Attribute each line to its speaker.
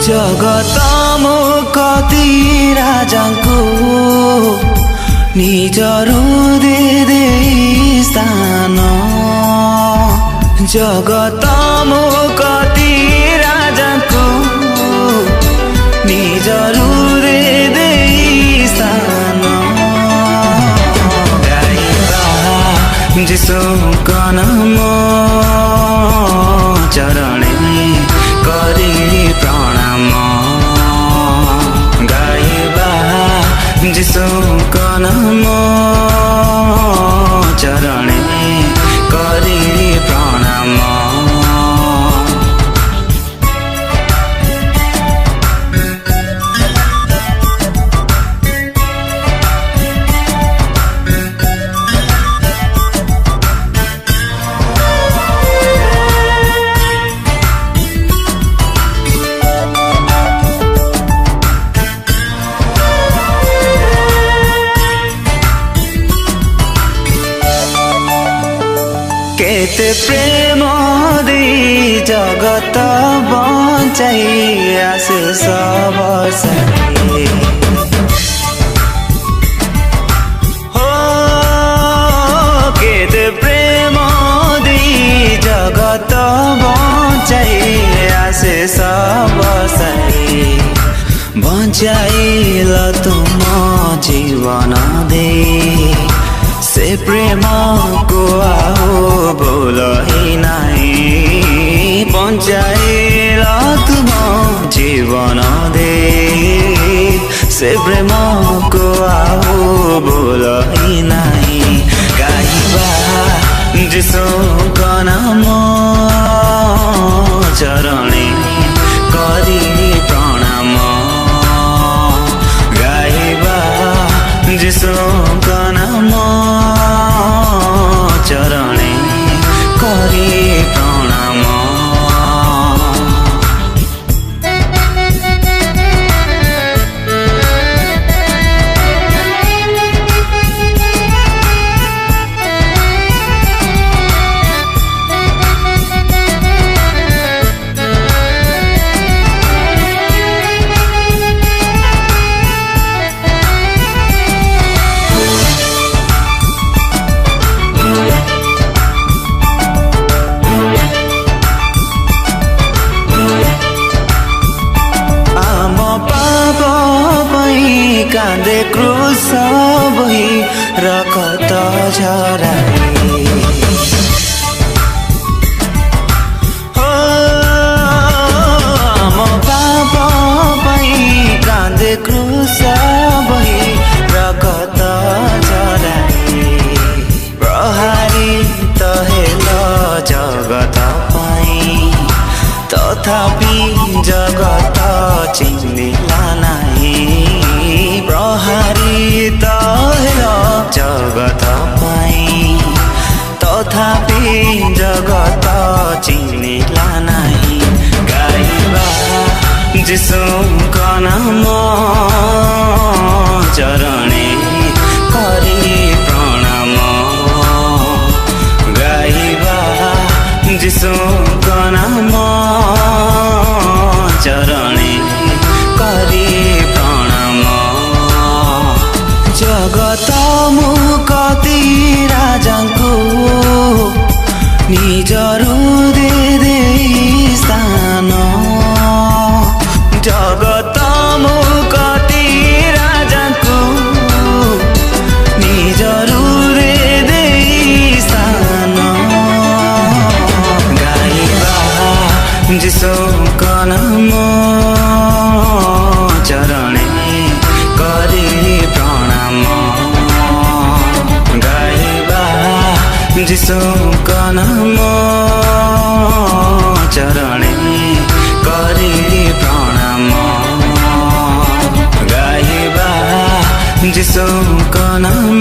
Speaker 1: जगत मुक्ति राजाको निजर दे स्थान जगत मुक्ति राजाको निजर दे स्थान गाइबा जिसुको नाम चरणे करी प्रणाम गाइबा जिसुको नाम चरणे करी प्रणाम केते प्रेम दे जगत बचाई आसे सब सही हो केते प्रेम दे जगत बचाई आसे सब सही बचाइल तुम जीवन दे से प्रेम को आओ बोल ही नहीं बचाइल तुम जीवन दे से प्रेम को आओ बोल ही नहीं गाइबा जिसुको नाम चरणे करी प्रणाम गाइबा जिसुको नाम चरणे करी प्रणाम कांदे क्रूस बही रखत झराई हो आम पाप पई कांदे क्रूस बही रखत झराई प्रहारी त हेल जगत पाई तथापि जगत चिन्हिला नाही प्रहारी त हेल जगत पाई तथापि जगत चिन्हिला नाही गाइबा जिसुको नाम चरणे करी प्रणाम गाइबा जिसुको नाम चरणे करी प्रणाम जगत मुक्ति राजाको निजर दे स्थान जगत मुक्ति राजाको निजर दे स्थान गाइबा जिसुको नाम चरणे करी प्रणाम गाइबा जिसुको नाम चरणे करी प्रणाम गाइबा जिसुको नाम